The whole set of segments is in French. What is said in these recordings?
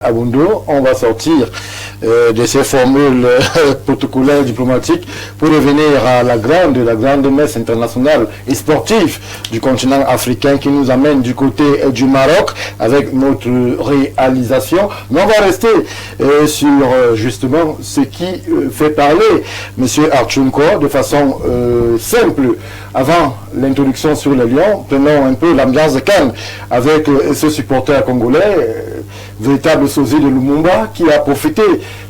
Aboundo, on va sortir de ces formules protocolaires diplomatiques pour revenir à la grande messe internationale et sportive du continent africain qui nous amène du côté du Maroc avec notre réalisation. Mais on va rester sur justement ce qui fait parler M. Archunko de façon simple. Avant l'introduction sur les Lions, prenons un peu l'ambiance de Cannes avec ce supporter congolais, véritable sosie de Lumumba, qui a profité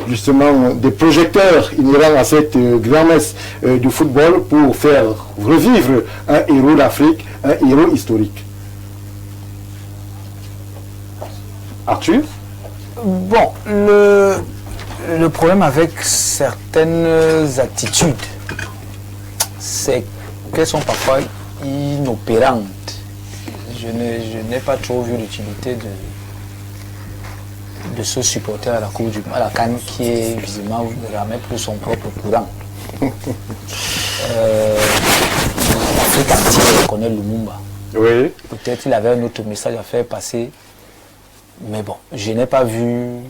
justement des projecteurs inhérents à cette grand-messe du football pour faire revivre un héros d'Afrique, un héros historique. Arthur? Bon, le problème avec certaines attitudes, c'est qu'elles sont parfois inopérantes. Je n'ai pas trop vu l'utilité de ce supporter à la Cannes qui est visiblement ramé plus son propre courant. L'Afrique entière connaît Lumumba. Oui. Peut-être qu'il avait un autre message à faire passer, mais bon, je n'ai pas vu.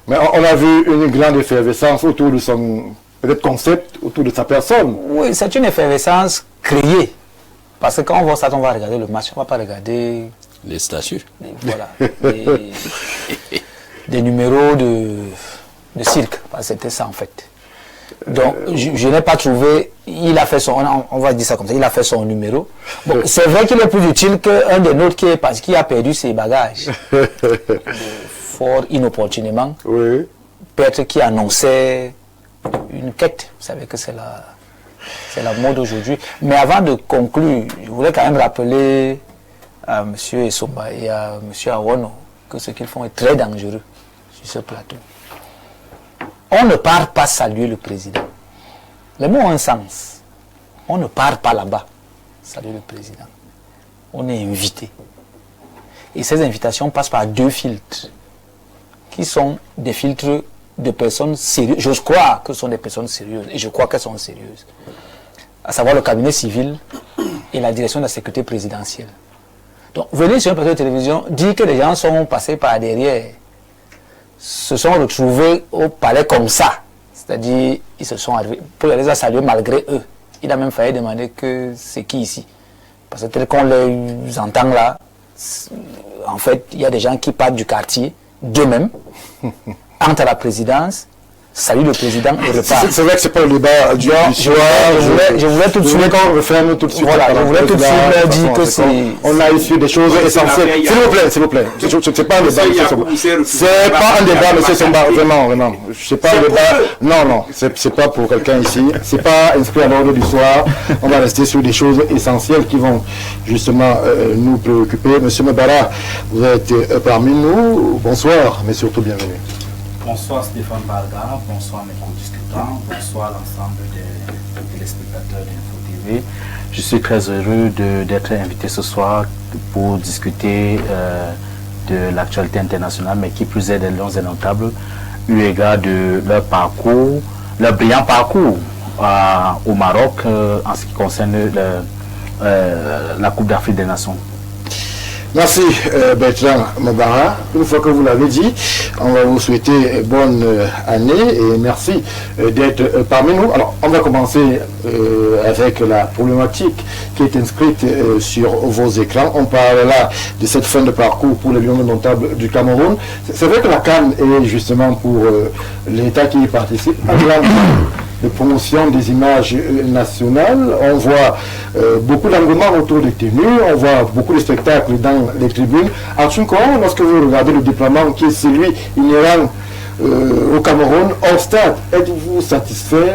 Mais on a vu une grande effervescence autour de son concept, autour de sa personne. Oui, c'est une effervescence créée. Parce que quand on voit ça, on va regarder le match, on ne va pas regarder les statues. Voilà. Des numéros de cirque. C'était ça en fait. Donc je n'ai pas trouvé. Il a fait son. On va dire ça comme ça. Il a fait son numéro. Bon, c'est vrai qu'il est plus utile qu'un des nôtres qui a perdu ses bagages. Fort inopportunément. Oui. Peut-être qui annonçait une quête. Vous savez que c'est la mode aujourd'hui. Mais avant de conclure, je voulais quand même rappeler à M. Essomba et à M. Awono que ce qu'ils font est très dangereux sur ce plateau. On ne part pas saluer le président. Les mots ont un sens. On ne part pas là-bas saluer le président. On est invité. Et ces invitations passent par deux filtres qui sont des filtres de personnes sérieuses. Je crois que ce sont des personnes sérieuses et je crois qu'elles sont sérieuses. À savoir le cabinet civil et la direction de la sécurité présidentielle. Donc, venir sur un plateau de télévision, dire que les gens sont passés par derrière, se sont retrouvés au palais comme ça. C'est-à-dire, ils se sont arrivés pour les saluer malgré eux. Il a même failli demander que c'est qui ici. Parce que tel qu'on les entend là, en fait, il y a des gens qui partent du quartier, d'eux-mêmes, entrent à la présidence, salut le président et repartent. C'est vrai que c'est pas le débat du soir. Je voulais tout de suite. Voilà, je voulais tout de suite leur dire que c'est. On a ici des choses essentielles. S'il vous plaît. C'est pas un débat, monsieur Somba. C'est pas un débat, monsieur Somba. Vraiment. C'est pas un débat. Non. C'est pas pour quelqu'un ici. C'est pas inscrit à l'ordre du soir. On va rester sur des choses essentielles qui vont justement nous préoccuper. Monsieur Mebara, vous êtes parmi nous. Bonsoir, mais surtout bienvenue. Bonsoir Stéphane Balga, bonsoir mes co-discutants, bonsoir l'ensemble des téléspectateurs d'Info TV. Je suis très heureux d'être invité ce soir pour discuter de l'actualité internationale, mais qui plus est des Lions indomptables, eu égard de leur parcours, leur brillant parcours au Maroc en ce qui concerne la Coupe d'Afrique des Nations. Merci Bertrand Mebara. Une fois que vous l'avez dit, on va vous souhaiter bonne année et merci d'être parmi nous. Alors, on va commencer avec la problématique qui est inscrite sur vos écrans. On parle là de cette fin de parcours pour les Lions indomptables du Cameroun. C'est vrai que la Cannes est justement pour l'État qui y participe un grand de promotion des images nationales. On voit beaucoup d'engouement autour des tenues, on voit beaucoup de spectacles dans les tribunes. Archunko, lorsque vous regardez le déploiement qui est celui inhérent au Cameroun, hors stade, êtes-vous satisfait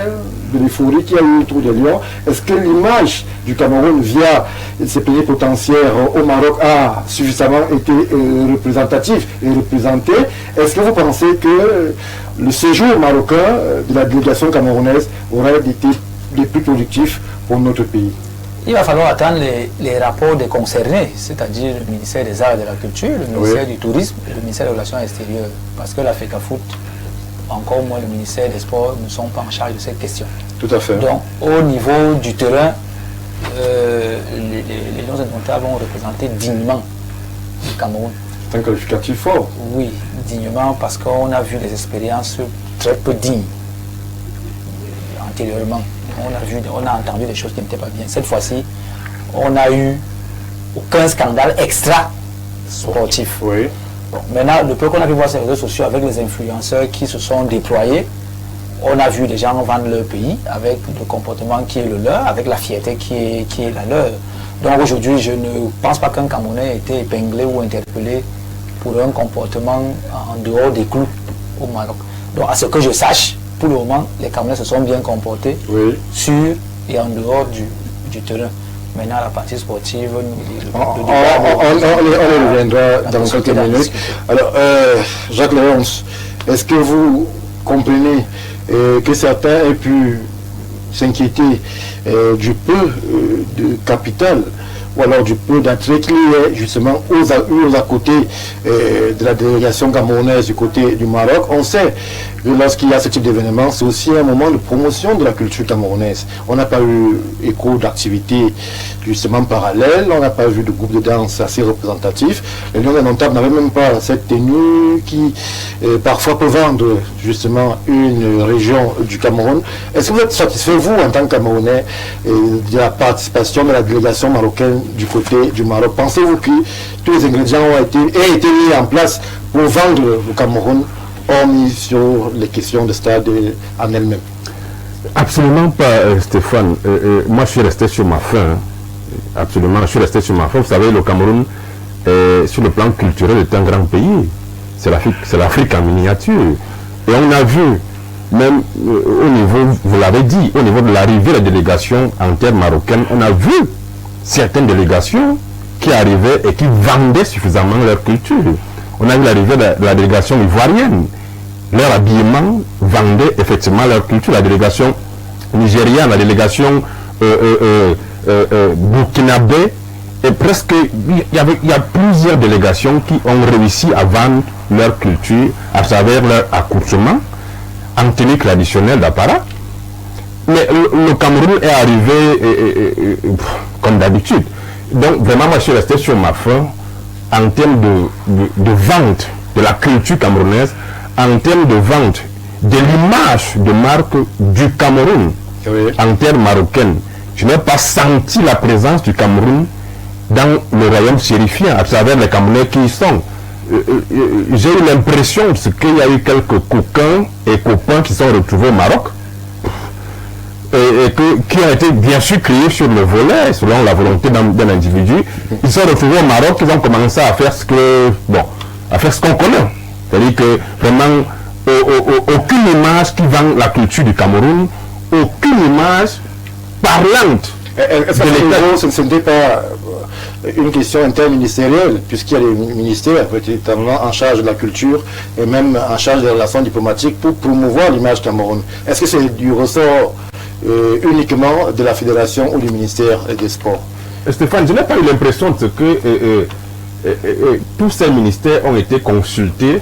de l'euphorie qu'il y a eu autour des Lions? Est-ce que l'image du Cameroun via ces pays potentiaires au Maroc a suffisamment été représentative et représentée? Est-ce que vous pensez que le séjour marocain de la délégation camerounaise aurait été des plus productifs pour notre pays? Il va falloir attendre les rapports des concernés, c'est-à-dire le ministère des Arts et de la Culture, le ministère du Tourisme et le ministère des Relations extérieures. Parce que la FECAFOOT, encore moins le ministère des Sports, ne sont pas en charge de cette question. Tout à fait. Donc, au niveau du terrain, les Lions indomptables vont représenter dignement le Cameroun. C'est un qualificatif fort. Oui, dignement, parce qu'on a vu des expériences très peu dignes antérieurement. On a entendu des choses qui n'étaient pas bien. Cette fois-ci, on n'a eu aucun scandale extra sportif. Oui. Bon, maintenant, le peu qu'on a pu voir sur les réseaux sociaux avec les influenceurs qui se sont déployés, on a vu des gens vendre leur pays avec le comportement qui est le leur, avec la fierté qui est la leur. Donc aujourd'hui, je ne pense pas qu'un Camerounais ait été épinglé ou interpellé pour un comportement en dehors des clous au Maroc. Donc à ce que je sache, pour le moment, les Camerounais se sont bien comportés sur et en dehors du terrain. Maintenant, la partie sportive, on y reviendra dans quelques minutes. Alors, Jacques Léonce, est-ce que vous comprenez que certains aient pu s'inquiéter du peu de capital ou alors du peu d'entrée qui est justement aux à côté de la délégation camerounaise du côté du Maroc? On sait que lorsqu'il y a ce type d'événement, c'est aussi un moment de promotion de la culture camerounaise. On n'a pas eu écho d'activités justement parallèles, on n'a pas vu de groupe de danse assez représentatif. Les Lions Indomptables n'avaient même pas cette tenue qui parfois peut vendre justement une région du Cameroun. Est-ce que vous êtes satisfait, vous, en tant que Camerounais, de la participation de la délégation marocaine du côté du Maroc? Pensez-vous que tous les ingrédients ont été mis en place pour vendre le Cameroun, hormis sur les questions de stade en elles-mêmes? Absolument pas, Stéphane. Moi, je suis resté sur ma faim. Absolument, je suis resté sur ma faim. Vous savez, le Cameroun, sur le plan culturel, est un grand pays. C'est l'Afrique en miniature. Et on a vu, même au niveau, vous l'avez dit, au niveau de l'arrivée de la délégation en terre marocaine, on a vu certaines délégations qui arrivaient et qui vendaient suffisamment leur culture. On a vu l'arrivée de la délégation ivoirienne. Leur habillement vendait effectivement leur culture. La délégation nigériane, la délégation burkinabé, et presque, il y a plusieurs délégations qui ont réussi à vendre leur culture à travers leur accoutrement en tenue traditionnelle d'apparat. Mais le Cameroun est arrivé comme d'habitude. Donc vraiment, moi je suis resté sur ma faim en termes de vente de la culture camerounaise, en termes de vente de l'image de marque du Cameroun en terre marocaine. Je n'ai pas senti la présence du Cameroun dans le royaume chérifien à travers les Camerounais qui y sont. J'ai eu l'impression qu'il y a eu quelques coquins et copains qui sont retrouvés au Maroc et qui ont été bien sûr criés sur le volet selon la volonté d'un individu. Ils sont retrouvés au Maroc, ils ont commencé à faire ce qu'on connaît. C'est-à-dire que vraiment aucune image qui vend la culture du Cameroun, aucune image parlante. Est-ce que ce n'était pas une question interministérielle, puisqu'il y a des ministères notamment en charge de la culture et même en charge des relations diplomatiques pour promouvoir l'image Cameroun? Est-ce que c'est du ressort uniquement de la fédération ou du ministère des Sports? Stéphane, je n'ai pas eu l'impression que tous ces ministères ont été consultés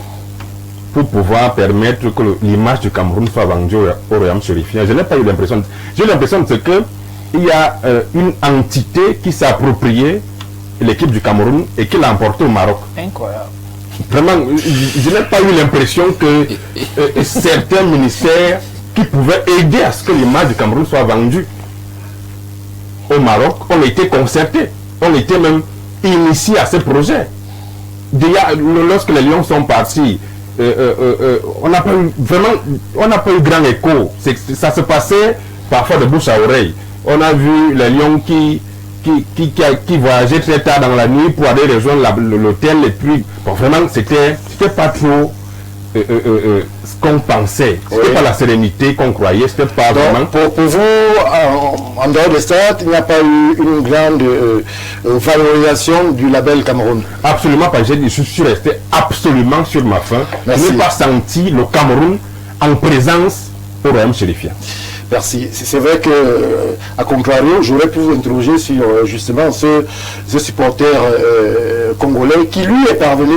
pour pouvoir permettre que l'image du Cameroun soit vendue au royaume chérifien. Je n'ai pas eu l'impression. J'ai eu l'impression qu'il y a une entité qui s'est appropriée l'équipe du Cameroun et qui l'a emporté au Maroc. Incroyable. Vraiment, je n'ai pas eu l'impression que certains ministères qui pouvaient aider à ce que l'image du Cameroun soit vendue au Maroc ont été concertés, ont été même initiés à ce projet. Déjà, lorsque les Lions sont partis, on n'a pas eu grand écho. Ça se passait parfois de bouche à oreille. On a vu les Lions qui voyageaient très tard dans la nuit pour aller rejoindre l'hôtel. Et puis, bon, vraiment, c'était pas trop ce qu'on pensait. C'était pas la sérénité qu'on croyait. C'était pas vraiment. Pour vous, en dehors des stades, il n'y a pas eu une grande valorisation du label Cameroun? Absolument pas. Je suis resté absolument sur ma faim. Merci. Je n'ai pas senti le Cameroun en présence au royaume chérifien. Merci. C'est vrai que, à contrario, j'aurais pu vous interroger sur justement ce supporter congolais qui lui est parvenu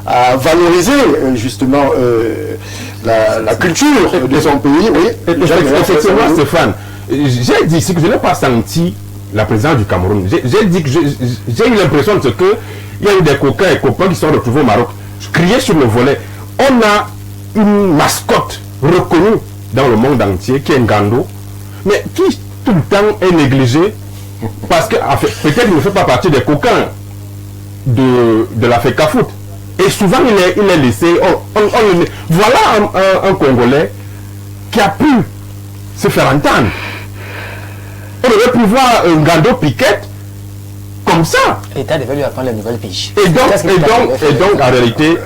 à valoriser justement la culture de son pays. Oui. Effectivement, Stéphane, j'ai dit ici que je n'ai pas senti la présence du Cameroun. J'ai dit que j'ai eu l'impression que il y a eu des coquins et copains qui sont retrouvés au Maroc, criés sur le volet. On a une mascotte reconnue dans le monde entier qui est Ngando, mais qui tout le temps est négligé parce que en fait, peut-être il ne fait pas partie des coquins de la FECAFOOT. Et souvent il est laissé. Voilà un Congolais qui a pu se faire entendre. On aurait pu voir un Ngando Piquet comme ça. L'État devait lui apprendre les nouvelles piges. Et donc en réalité,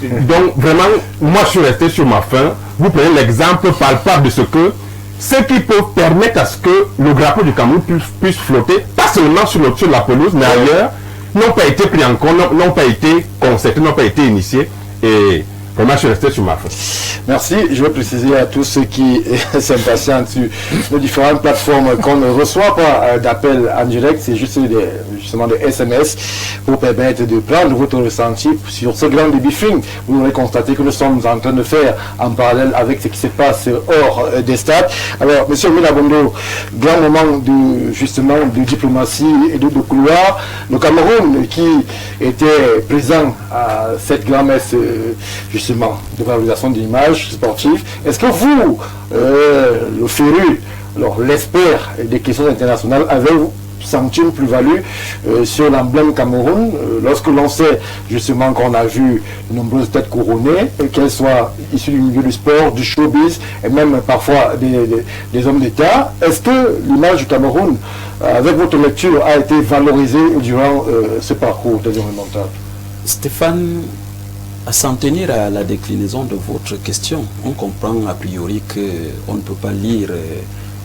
donc vraiment, moi je suis resté sur ma faim. Vous prenez l'exemple palpable de ce qui peut permettre à ce que le drapeau du Cameroun puisse flotter, pas seulement sur la pelouse, mais ailleurs, n'ont pas été pris en compte, n'ont pas été concertés, n'ont pas été initiés. Et vraiment, je suis resté sur ma faim. Merci. Je vais préciser à tous ceux qui s'impatientent sur les différentes plateformes qu'on ne reçoit pas d'appels en direct. C'est juste justement des SMS pour permettre de prendre votre ressenti sur ce grand débriefing. Vous aurez constaté que nous sommes en train de faire en parallèle avec ce qui se passe hors des stades. Alors, monsieur Milabondo, grand moment de diplomatie et de couloir. Le Cameroun qui était présent à cette grand-messe justement de valorisation de l'image sportive. Est-ce que vous, le féru, l'expert des questions internationales, avez-vous senti une plus-value sur l'emblème Cameroun lorsque l'on sait justement qu'on a vu de nombreuses têtes couronnées, qu'elles soient issues du milieu du sport, du showbiz et même parfois des hommes d'État? Est-ce que l'image du Cameroun, avec votre lecture, a été valorisée durant ce parcours développemental? Stéphane, à s'en tenir à la déclinaison de votre question, on comprend a priori qu'on ne peut pas lire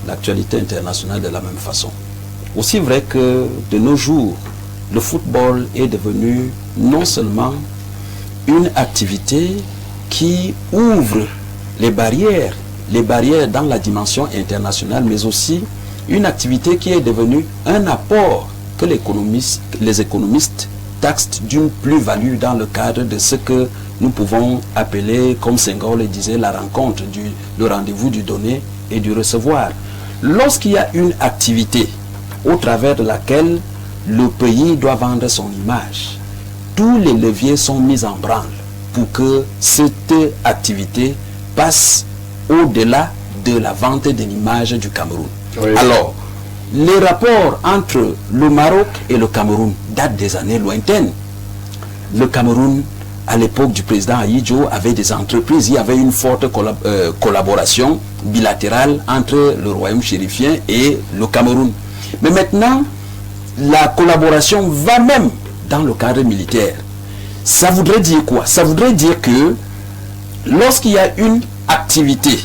l'actualité internationale de la même façon. Aussi vrai que de nos jours, le football est devenu non seulement une activité qui ouvre les barrières dans la dimension internationale, mais aussi une activité qui est devenue un apport que les économistes taxent d'une plus-value dans le cadre de ce que nous pouvons appeler, comme Senghor le disait, la rencontre, le rendez-vous du donner et du recevoir. Lorsqu'il y a une activité au travers de laquelle le pays doit vendre son image, tous les leviers sont mis en branle pour que cette activité passe au-delà de la vente de l'image du Cameroun. Oui. Alors, les rapports entre le Maroc et le Cameroun datent des années lointaines. Le Cameroun, à l'époque du président Ahidjo, avait des entreprises. Il y avait une forte collaboration bilatérale entre le royaume chérifien et le Cameroun. Mais maintenant, la collaboration va même dans le cadre militaire. Ça voudrait dire quoi? Ça voudrait dire que lorsqu'il y a une activité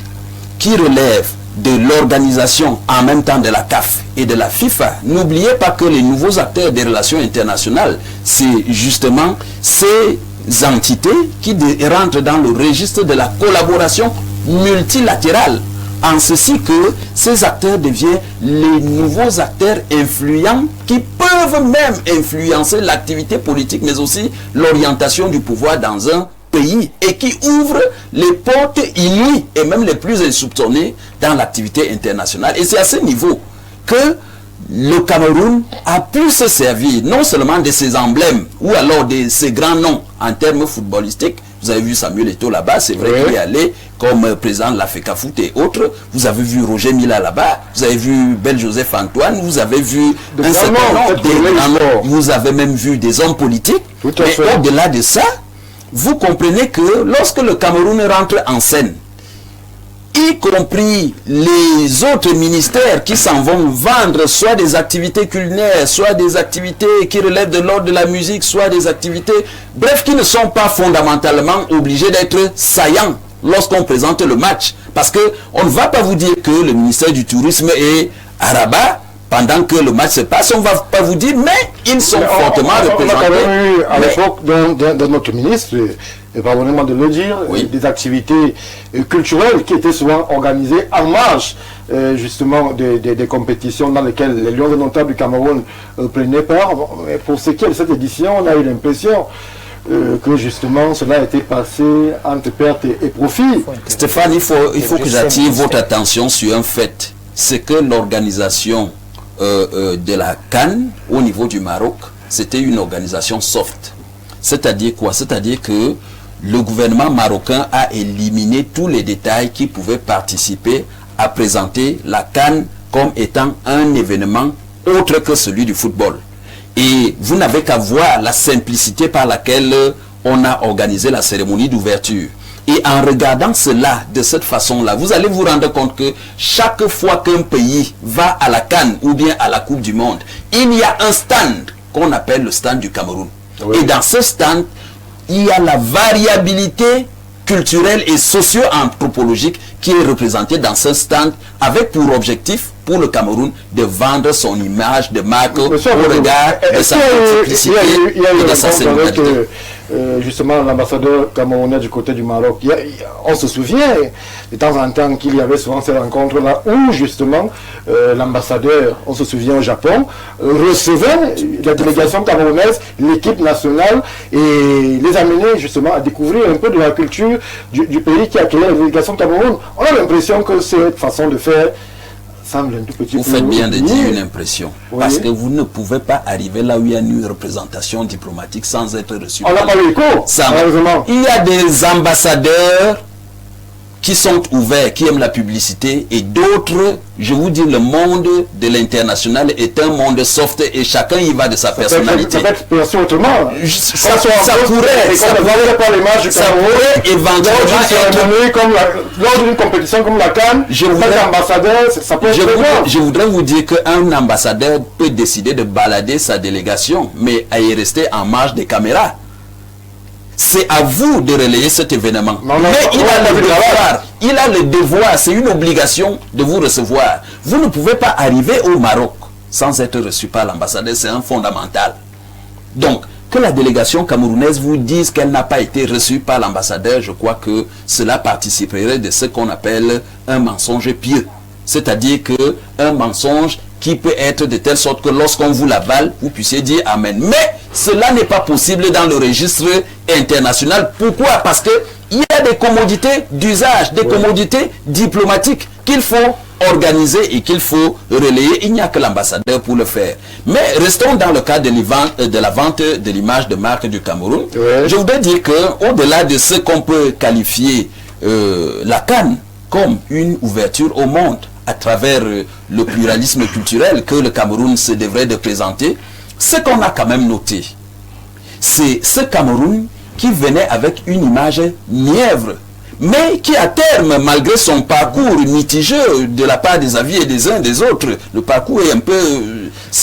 qui relève de l'organisation en même temps de la CAF et de la FIFA, n'oubliez pas que les nouveaux acteurs des relations internationales, c'est justement ces entités qui rentrent dans le registre de la collaboration multilatérale, en ceci que ces acteurs deviennent les nouveaux acteurs influents qui peuvent même influencer l'activité politique, mais aussi l'orientation du pouvoir dans un pays et qui ouvre les portes inouïes et même les plus insoupçonnées dans l'activité internationale. Et c'est à ce niveau que le Cameroun a pu se servir non seulement de ses emblèmes ou alors de ses grands noms en termes footballistiques. Vous avez vu Samuel Eto'o là-bas, c'est vrai qu'il est allé comme président de la FECAFOOT et autres. Vous avez vu Roger Mila là-bas, vous avez vu Bel Joseph Antoine, vous avez vu un certain nombre de grands noms, vous avez même vu des hommes politiques. Mais au-delà de ça, vous comprenez que lorsque le Cameroun rentre en scène, y compris les autres ministères qui s'en vont vendre soit des activités culinaires, soit des activités qui relèvent de l'ordre de la musique, soit des activités, bref, qui ne sont pas fondamentalement obligés d'être saillants lorsqu'on présente le match. Parce qu'on ne va pas vous dire que le ministère du Tourisme est à Rabat pendant que le match se passe, on ne va pas vous dire, mais ils sont fortement représentés. On a quand même eu à l'époque de notre ministre, et pardonnez-moi de le dire, oui, des activités culturelles qui étaient souvent organisées en marge justement des compétitions dans lesquelles les Lions indomptables du Cameroun prenaient part. Mais pour ce qui est de cette édition, on a eu l'impression que justement cela a été passé entre perte et profit. Stéphane, il faut que j'attire votre attention sur un fait. C'est que l'organisation de la CAN au niveau du Maroc, c'était une organisation soft. C'est-à-dire quoi? C'est-à-dire que le gouvernement marocain a éliminé tous les détails qui pouvaient participer à présenter la CAN comme étant un événement autre que celui du football. Et vous n'avez qu'à voir la simplicité par laquelle on a organisé la cérémonie d'ouverture. Et en regardant cela de cette façon-là, vous allez vous rendre compte que chaque fois qu'un pays va à la CAN ou bien à la Coupe du Monde, il y a un stand qu'on appelle le stand du Cameroun. Oui. Et dans ce stand, il y a la variabilité culturelle et socio-anthropologique qui est représentée dans ce stand avec pour objectif pour le Cameroun de vendre son image de marque au regard de sa simplicité et de sa singularité. Justement, l'ambassadeur camerounais du côté du Maroc, on se souvient de temps en temps qu'il y avait souvent ces rencontres-là où justement l'ambassadeur, on se souvient au Japon, recevait la délégation camerounaise, l'équipe nationale et les amenait justement à découvrir un peu de la culture du pays qui accueillait la délégation Cameroun. On a l'impression que cette façon de faire semble un tout petit peu... Vous faites bien de dire une impression. Oui. Parce que vous ne pouvez pas arriver là où il y a une représentation diplomatique sans être reçu. On n'a pas eu l'écho, malheureusement. Il y a des ambassadeurs qui sont ouverts, qui aiment la publicité, et d'autres, je vous dis, le monde de l'international est un monde soft et chacun y va de sa personnalité. Ça peut être perçu autrement. Ça pourrait éventuellement être... Lors d'une compétition comme la CAN, je voudrais vous dire qu'un ambassadeur peut décider de balader sa délégation, mais à y rester en marge des caméras. C'est à vous de relayer cet événement. Mais il a le devoir, c'est une obligation de vous recevoir. Vous ne pouvez pas arriver au Maroc sans être reçu par l'ambassadeur, c'est un fondamental. Donc, que la délégation camerounaise vous dise qu'elle n'a pas été reçue par l'ambassadeur, je crois que cela participerait de ce qu'on appelle un mensonge pieux. C'est-à-dire qu'un mensonge qui peut être de telle sorte que lorsqu'on vous l'avale, vous puissiez dire Amen. Mais cela n'est pas possible dans le registre international. Pourquoi? Parce qu'il y a des commodités d'usage, des commodités diplomatiques qu'il faut organiser et qu'il faut relayer. Il n'y a que l'ambassadeur pour le faire. Mais restons dans le cas de la vente de l'image de marque du Cameroun. Oui. Je voudrais dire qu'au-delà de ce qu'on peut qualifier la CAN comme une ouverture au monde, à travers le pluralisme culturel que le Cameroun se devrait de présenter, ce qu'on a quand même noté, c'est ce Cameroun qui venait avec une image mièvre, mais qui à terme, malgré son parcours mitigeux de la part des avis et des uns des autres, le parcours est un peu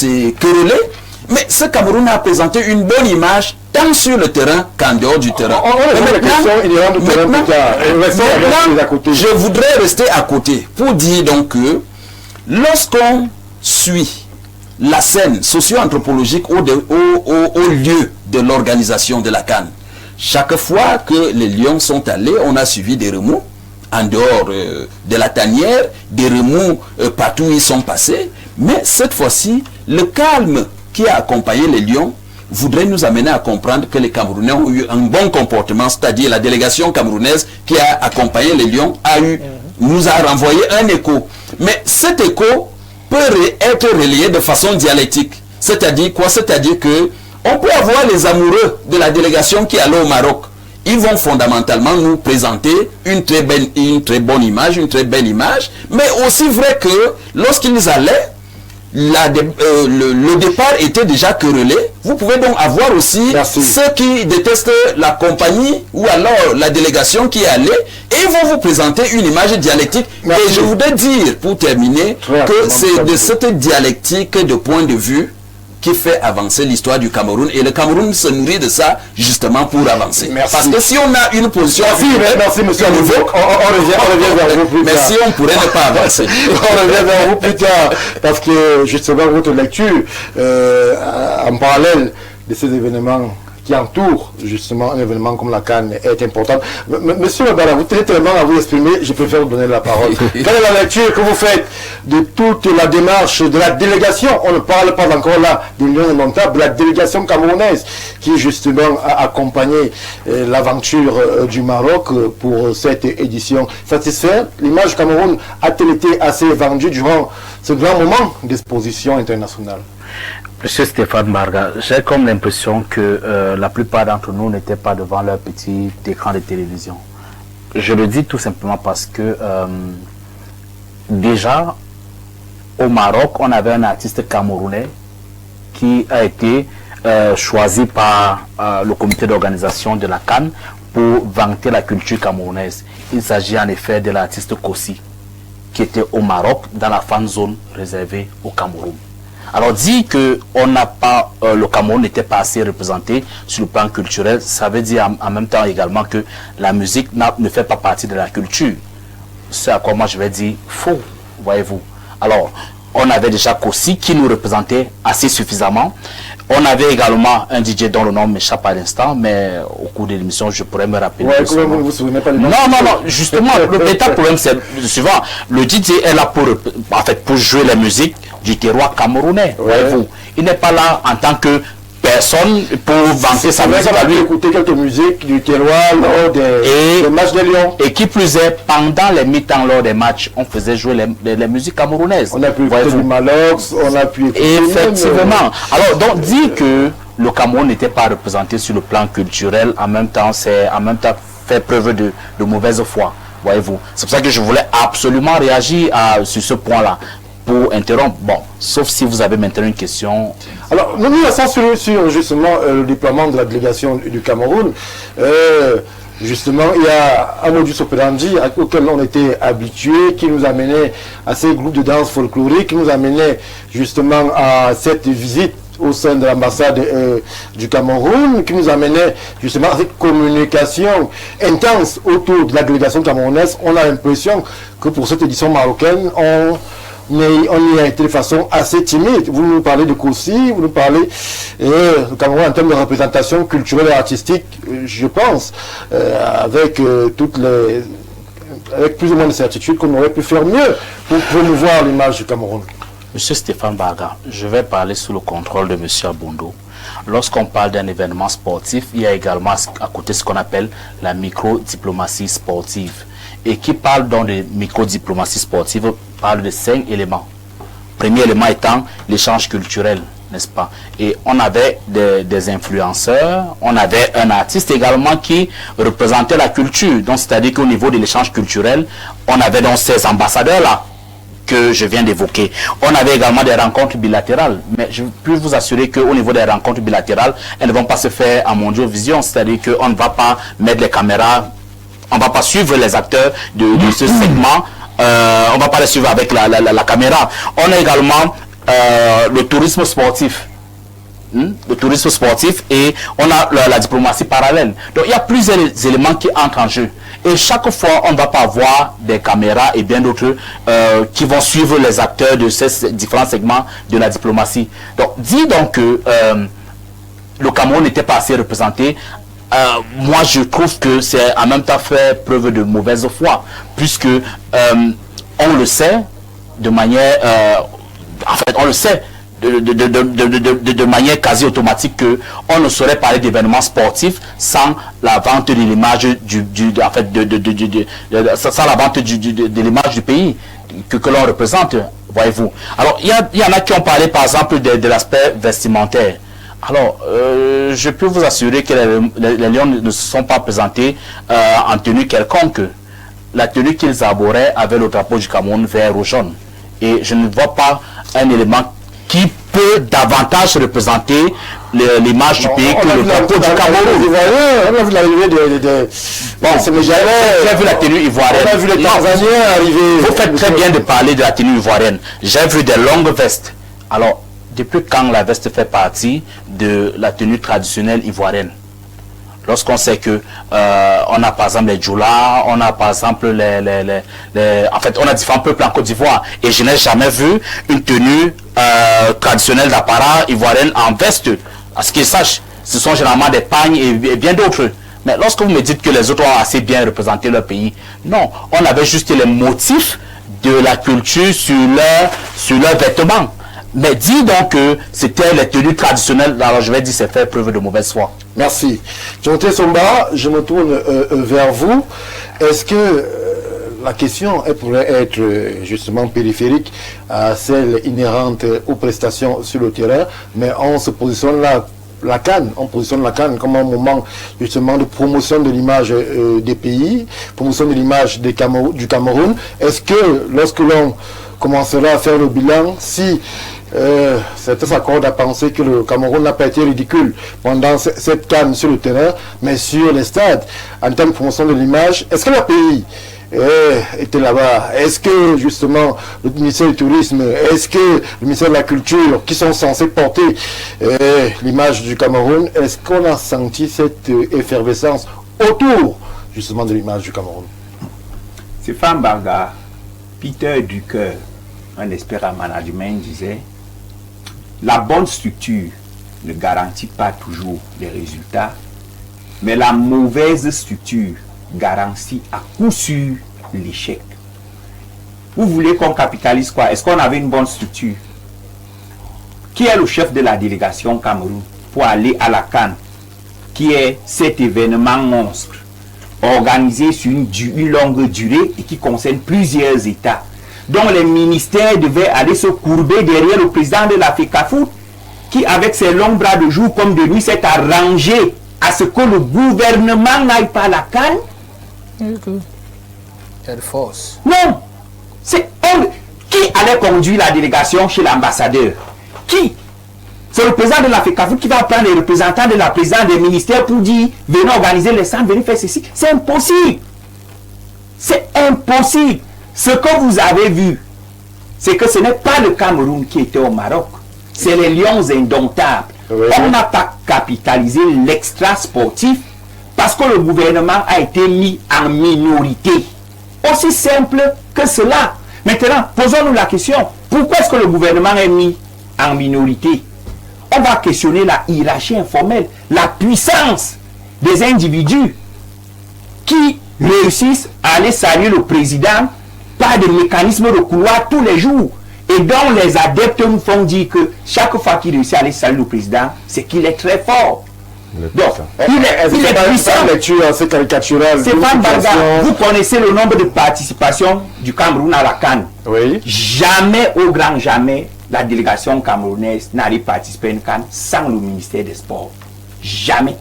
querellé, mais ce Cameroun a présenté une bonne image tant sur le terrain qu'en dehors du terrain. Je voudrais rester à côté pour dire donc que lorsqu'on suit la scène socio-anthropolique au lieu de l'organisation de la CAN, chaque fois que les Lions sont allés, on a suivi des remous en dehors de la tanière, des remous partout où ils sont passés, mais cette fois-ci, le calme qui a accompagné les Lions voudrait nous amener à comprendre que les Camerounais ont eu un bon comportement, c'est-à-dire la délégation camerounaise qui a accompagné les Lions nous a renvoyé un écho. Mais cet écho peut être relayé de façon dialectique. C'est-à-dire quoi? C'est-à-dire que on peut avoir les amoureux de la délégation qui allait au Maroc. Ils vont fondamentalement nous présenter une très bonne image, une très belle image, mais aussi vrai que lorsqu'ils allaient, le départ était déjà querellé. Vous pouvez donc avoir aussi ceux qui détestent la compagnie ou alors la délégation qui est allée et ils vont vous présenter une image dialectique. Et je voudrais dire pour terminer que c'est de cette dialectique de point de vue qui fait avancer l'histoire du Cameroun et le Cameroun se nourrit de ça justement pour avancer. Parce que si on a une position... Merci monsieur Nouveau. On revient vers vous plus tard. Mais si on pourrait ne pas avancer. On revient vers vous plus tard parce que justement votre lecture en parallèle de ces événements qui entoure justement un événement comme la CAN est importante. Monsieur Mbala, vous tenez tellement à vous exprimer, je préfère vous donner la parole. Quelle est la lecture que vous faites de toute la démarche de la délégation? On ne parle pas encore là des Lions indomptables, de la délégation camerounaise qui justement a accompagné l'aventure du Maroc pour cette édition. Satisfait? L'image du Cameroun a-t-elle été assez vendue durant ce grand moment d'exposition internationale? Monsieur Stéphane Barga, j'ai comme l'impression que la plupart d'entre nous n'étaient pas devant leur petit écran de télévision. Je le dis tout simplement parce que déjà, au Maroc, on avait un artiste camerounais qui a été choisi par le comité d'organisation de la CAN pour vanter la culture camerounaise. Il s'agit en effet de l'artiste Kossi, qui était au Maroc dans la fan zone réservée au Cameroun. Alors dire que le Cameroun n'était pas assez représenté sur le plan culturel, ça veut dire en même temps également que la musique ne fait pas partie de la culture. C'est à quoi moi je vais dire faux, voyez-vous. Alors, on avait déjà Kossi qui nous représentait assez suffisamment. On avait également un DJ dont le nom m'échappe à l'instant, mais au cours de l'émission, je pourrais me rappeler. Ouais, vous ne vous souvenez pas non, justement, le problème, c'est le suivant. Le DJ est là pour jouer la musique du terroir camerounais, voyez-vous. Il n'est pas là en tant que personne pour vanter sa musique à lui. Écouter quelques musiques du terroir lors des matchs de Lyon. Et qui plus est, pendant les mi-temps lors des matchs, on faisait jouer les musiques camerounaises. On a pu écouter du Malox, on a pu écouter... Effectivement. Alors, donc, dire que le Cameroun n'était pas représenté sur le plan culturel, en même temps, fait preuve de mauvaise foi, voyez-vous. C'est pour ça que je voulais absolument réagir sur ce point-là. Pour interrompre, bon, sauf si vous avez maintenant une question. Alors, nous sommes sur justement le déploiement de la délégation du Cameroun. Justement, il y a un modus operandi auquel on était habitué, qui nous amenait à ces groupes de danse folklorique, qui nous amenait justement à cette visite au sein de l'ambassade du Cameroun, qui nous amenait justement à cette communication intense autour de la délégation camerounaise. On a l'impression que pour cette édition marocaine, on y a été de façon assez timide. Vous nous parlez de Kossi, vous nous parlez du Cameroun en termes de représentation culturelle et artistique, je pense, avec plus ou moins de certitude qu'on aurait pu faire mieux pour promouvoir l'image du Cameroun. Monsieur Stéphane Barga, je vais parler sous le contrôle de Monsieur Abondo. Lorsqu'on parle d'un événement sportif, il y a également à côté ce qu'on appelle la micro-diplomatie sportive. Et qui parle donc de micro-diplomatie sportive parle de 5 éléments. Premier élément étant l'échange culturel, n'est-ce pas? Et on avait des influenceurs, on avait un artiste également qui représentait la culture. Donc c'est-à-dire qu'au niveau de l'échange culturel, on avait donc ces ambassadeurs-là que je viens d'évoquer. On avait également des rencontres bilatérales, mais je peux vous assurer qu'au niveau des rencontres bilatérales, elles ne vont pas se faire en mondiovision, c'est-à-dire qu'on ne va pas mettre les caméras, on ne va pas suivre les acteurs de ce segment, on ne va pas les suivre avec la caméra. On a également le tourisme sportif. Le tourisme sportif et on a la diplomatie parallèle. Donc il y a plusieurs éléments qui entrent en jeu. Et chaque fois, on ne va pas avoir des caméras et bien d'autres qui vont suivre les acteurs de ces différents segments de la diplomatie. Donc, dis donc que le Cameroun n'était pas assez représenté. Moi, je trouve que c'est en même temps fait preuve de mauvaise foi, puisque on le sait de manière... en fait, on le sait de manière quasi automatique qu'on ne saurait parler d'événements sportifs sans la vente de l'image sans la vente de l'image du pays que l'on représente, voyez-vous. Alors, il y en a qui ont parlé par exemple de l'aspect vestimentaire. Alors, je peux vous assurer que les Lions ne se sont pas présentés en tenue quelconque. La tenue qu'ils arboraient avait le drapeau du Cameroun vert ou jaune. Et je ne vois pas un élément qui peut davantage représenter l'image du pays que le drapeau du Cameroun. On a vu l'arrivée j'ai vu la tenue ivoirienne. On a vu les Tanzaniens arriver. Vous faites très bien de parler de la tenue ivoirienne. J'ai vu des longues vestes. Alors, depuis quand la veste fait partie de la tenue traditionnelle ivoirienne? Lorsqu'on sait que on a par exemple les Djoula, on a par exemple en fait on a différents peuples en Côte d'Ivoire et je n'ai jamais vu une tenue traditionnelle d'apparat ivoirienne en veste. À ce qu'ils sachent, ce sont généralement des pagnes et bien d'autres. Mais lorsque vous me dites que les autres ont assez bien représenté leur pays, non, on avait juste les motifs de la culture sur leurs vêtements. Mais dis donc que c'était les tenues traditionnelles, alors je vais dire c'est faire preuve de mauvaise foi. Merci. Timothée Somba, je me tourne vers vous. Est-ce que la question elle pourrait être justement périphérique à celle inhérente aux prestations sur le terrain, mais on se positionne là. On positionne la CAN comme un moment justement de promotion de l'image des pays, promotion de l'image du Cameroun. Est-ce que lorsque l'on commencera à faire le bilan, si certains s'accordent à penser que le Cameroun n'a pas été ridicule pendant cette CAN sur le terrain, mais sur les stades, en termes de promotion de l'image, est-ce que le pays était là-bas? Est-ce que justement le ministère du Tourisme, est-ce que le ministère de la Culture, qui sont censés porter l'image du Cameroun, est-ce qu'on a senti cette effervescence autour justement de l'image du Cameroun? Stéphane Barga, Peter Drucker, un expert en management, disait: la bonne structure ne garantit pas toujours les résultats, mais la mauvaise structure garantit à coup sûr l'échec. Vous voulez qu'on capitalise quoi? Est-ce qu'on avait une bonne structure? Qui est le chef de la délégation Cameroun pour aller à la CAN, qui est cet événement monstre organisé sur une longue durée et qui concerne plusieurs États, dont les ministères devaient aller se courber derrière le président de la FECAFOOT, qui avec ses longs bras de jour comme de nuit s'est arrangé à ce que le gouvernement n'aille pas à la CAN? Quelle force. Non. Qui allait conduire la délégation chez l'ambassadeur? Qui? C'est le président de la FECAFOOT qui va prendre les représentants de la présidence des ministères pour dire: venez organiser les centres, venez faire ceci. C'est impossible. C'est impossible. Ce que vous avez vu, c'est que ce n'est pas le Cameroun qui était au Maroc. C'est les lions indomptables. Oui. On n'a pas capitalisé l'extra sportif parce que le gouvernement a été mis en minorité. Aussi simple que cela. Maintenant, posons-nous la question. Pourquoi est-ce que le gouvernement est mis en minorité? On va questionner la hiérarchie informelle, la puissance des individus qui réussissent à aller saluer le président par des mécanismes de couloir tous les jours et dont les adeptes nous font dire que chaque fois qu'il réussit à aller saluer le président, c'est qu'il est très fort. Donc, il est puissant. C'est caricatural. Stéphane Barga, vous connaissez le nombre de participations du Cameroun à la CAN. Oui. Jamais, au grand jamais, la délégation camerounaise n'allait participer à une CAN sans le ministère des Sports. Jamais.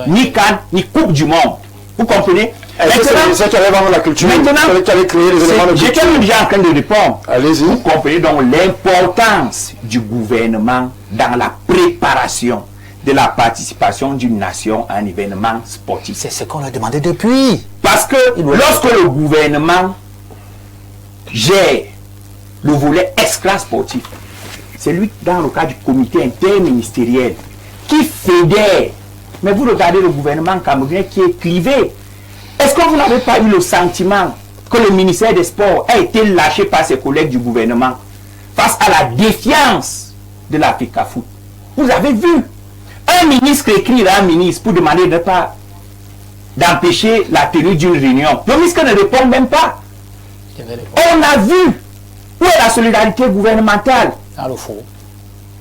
Ni CAN, ni Coupe du Monde. Vous comprenez? C'est qui allait vendre la culture. Maintenant, j'étais déjà en train de répondre. Allez-y. Vous comprenez donc l'importance du gouvernement dans la préparation de la participation d'une nation à un événement sportif. C'est ce qu'on a demandé depuis. Parce que lorsque le gouvernement gère le volet extra sportif, c'est lui, dans le cas du comité interministériel, qui fédère. Mais vous regardez le gouvernement camerounais qui est clivé. Est-ce que vous n'avez pas eu le sentiment que le ministère des Sports a été lâché par ses collègues du gouvernement face à la défiance de la FECAFOOT? Vous avez vu un ministre écrire à un ministre pour demander d'empêcher la tenue d'une réunion. Le ministre ne répond même pas. On a vu où est la solidarité gouvernementale. Dans le fond.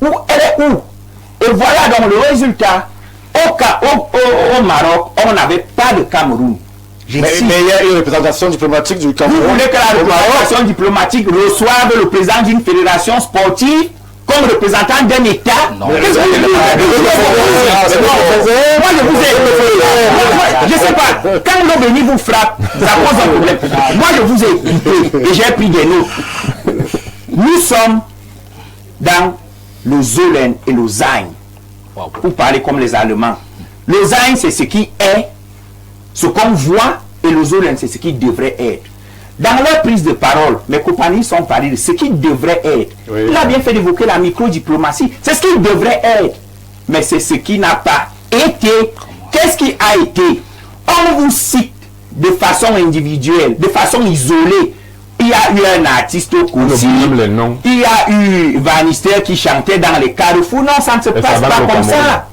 Où elle est où? Et voilà donc le résultat. Au Maroc, on n'avait pas de Cameroun. Mais il y a une représentation diplomatique du Cameroun. Vous voulez que la représentation diplomatique reçoive le président d'une fédération sportive comme représentant d'un État? Non. Qu'est-ce que vous moi je vous ai... Je ne sais pas. Quand l'eau bénie vous frappe, ça pose un problème. Moi je vous ai écouté et j'ai pris des notes. Nous sommes dans le Zolen et le Sein. Pour parler comme les Allemands. Le Sein, c'est ce qui est, ce qu'on voit, et le Zolen, c'est ce qui devrait être. Dans leur prise de parole, mes compagnons sont parlé de ce qui devrait être. Oui. Il a bien fait d'évoquer la microdiplomatie. C'est ce qui devrait être. Mais c'est ce qui n'a pas été. Qu'est-ce qui a été? On vous cite de façon individuelle, de façon isolée. Il y a eu un artiste au Koussi, il y a eu Vanister qui chantait dans les carrefours. Non, ça ne se passe pas comme ça.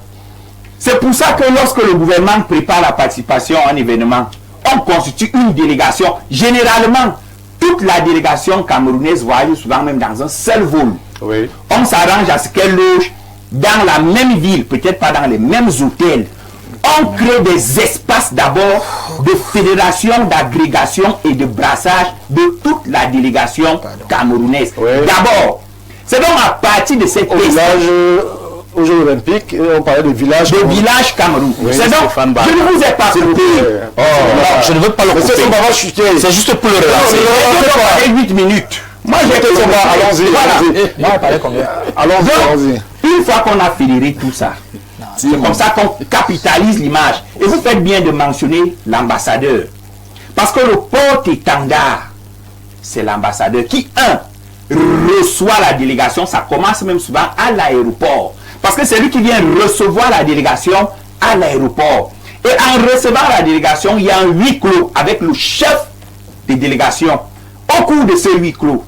C'est pour ça que lorsque le gouvernement prépare la participation à un événement, on constitue une délégation. Généralement, toute la délégation camerounaise voyage souvent même dans un seul vol. Oui. On s'arrange à ce qu'elle loge dans la même ville, peut-être pas dans les mêmes hôtels. On crée des espaces passe d'abord de fédération, d'agrégation et de brassage de toute la délégation camerounaise. Oui. D'abord, c'est donc à partir de cette Aux Jeux Olympiques, on parlait de village. de village Cameroun. Oui, C'est donc, Stéphane Bach. je ne vous ai pas coupé. Non, je ne veux pas le couper. C'est juste pour le relancer. C'est 8 minutes. Moi, j'ai Allons-y, Voilà. allons-y. Non, on parlait combien? Allons-y. Une fois qu'on a fédéré tout ça, c'est comme ça qu'on capitalise l'image. Et vous faites bien de mentionner l'ambassadeur. Parce que le porte-étendard, c'est l'ambassadeur qui, reçoit la délégation. Ça commence même souvent à l'aéroport. Parce que c'est lui qui vient recevoir la délégation à l'aéroport. Et en recevant la délégation, il y a un huis clos avec le chef des délégations. Au cours de ce huis clos,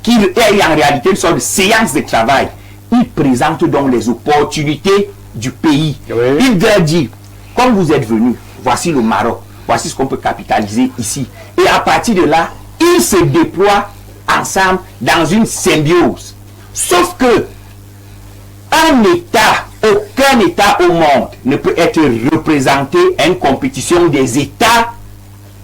qui est en réalité une sorte de séance de travail, il présente donc les opportunités du pays. Oui. Il doit dire, comme vous êtes venus, voici le Maroc, voici ce qu'on peut capitaliser ici. Et à partir de là, ils se déploient ensemble dans une symbiose. Sauf que un État, aucun État au monde ne peut être représenté à une compétition des États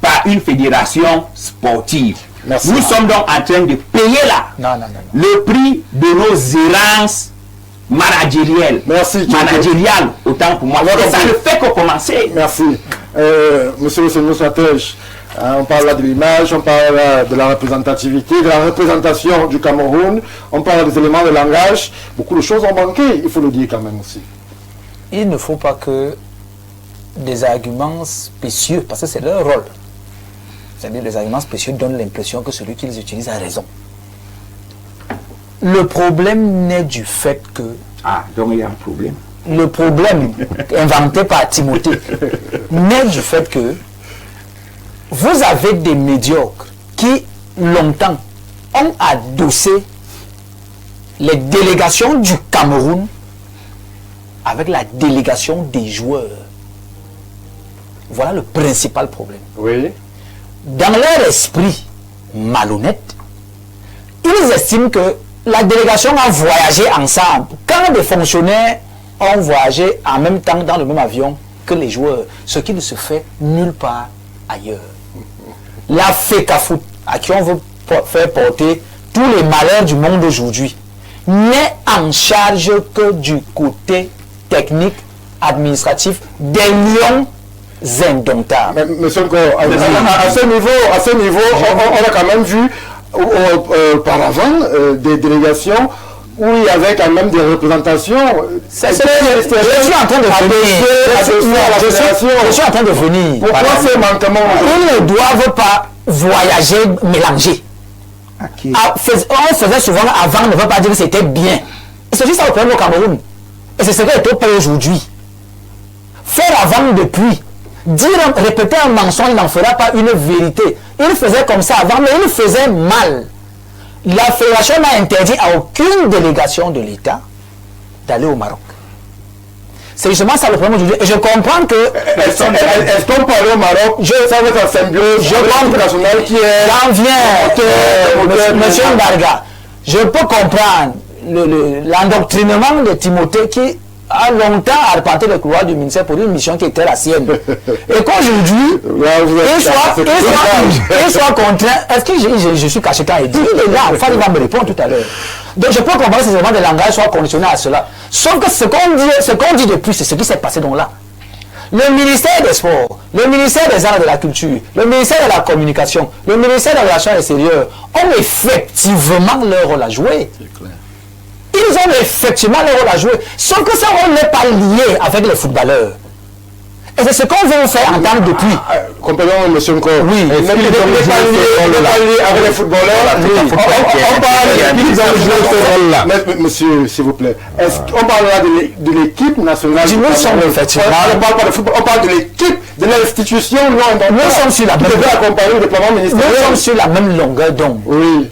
par une fédération sportive. Merci. Nous sommes donc en train de payer là Non. le prix de nos errances managériales. Merci. Managériales, autant pour moi. Et ça ne fait que commencer. Merci. Monsieur le Seigneur Stratège, on parle là de l'image, on parle là de la représentativité, de la représentation du Cameroun, on parle des éléments de langage. Beaucoup de choses ont manqué, il faut le dire quand même aussi. Il ne faut pas que des arguments spécieux, parce que c'est leur rôle, c'est-à-dire les arguments spécieux donnent l'impression que celui qu'ils utilisent a raison. Le problème naît du fait que... Ah, donc il y a un problème. Le problème inventé par Timothée naît du fait que vous avez des médiocres qui, longtemps, ont adossé les délégations du Cameroun avec la délégation des joueurs. Voilà le principal problème. Oui. Dans leur esprit malhonnête, ils estiment que la délégation a voyagé ensemble. Quand des fonctionnaires ont voyagé en même temps dans le même avion que les joueurs, ce qui ne se fait nulle part ailleurs. La FECAFOOT, à qui on veut faire porter tous les malheurs du monde aujourd'hui, n'est en charge que du côté technique, administratif des lions indomptables. Mais, monsieur Nko, à ce niveau, on a quand même vu auparavant des délégations où il y avait quand même des représentations. Je suis en train de venir. Je suis en train de venir. Pourquoi ces manquements? Ils ne doivent pas voyager mélangés. Okay. On faisait souvent avant, ne veut pas dire que c'était bien. Et c'est juste ça le problème au Cameroun. Et c'est ce qui est au pays aujourd'hui. Faire avant depuis. Répéter un mensonge n'en fera pas une vérité. Il faisait comme ça avant, mais il faisait mal. La fédération n'a interdit à aucune délégation de l'État d'aller au Maroc. C'est justement ça le problème aujourd'hui. Et je comprends que... Est-ce qu'on parle au Maroc? Ça va être un symbiose. Je comprends national qui est... J'en viens, monsieur Mbarga. Je peux comprendre l'endoctrinement de Timothée qui a longtemps arpenté le couloir du ministère pour une mission qui était la sienne. Et qu'aujourd'hui, il soit contraint. Est-ce que je suis caché quand il dit? Il est là, il va me répondre tout à l'heure. Donc je peux comprendre que ces éléments de langage soient conditionnés à cela. Sauf que ce qu'on dit depuis, c'est ce qui s'est passé donc là. Le ministère des Sports, le ministère des Arts et de la Culture, le ministère de la Communication, le ministère des Relations Extérieures ont effectivement leur rôle à jouer. Ils ont effectivement leur rôle à jouer. Sauf que ça, on n'est pas lié avec les footballeurs. Et c'est ce qu'on veut faire entendre depuis. Complètement, monsieur Nko. Oui. On n'est pas lié avec les footballeurs. On parle de monsieur, s'il vous plaît. On parle là de l'équipe nationale. Nous sommes effectivement. On ne parle pas de football, on parle de l'équipe, de l'institution. Nous sommes sur la même longueur d'onde. Oui.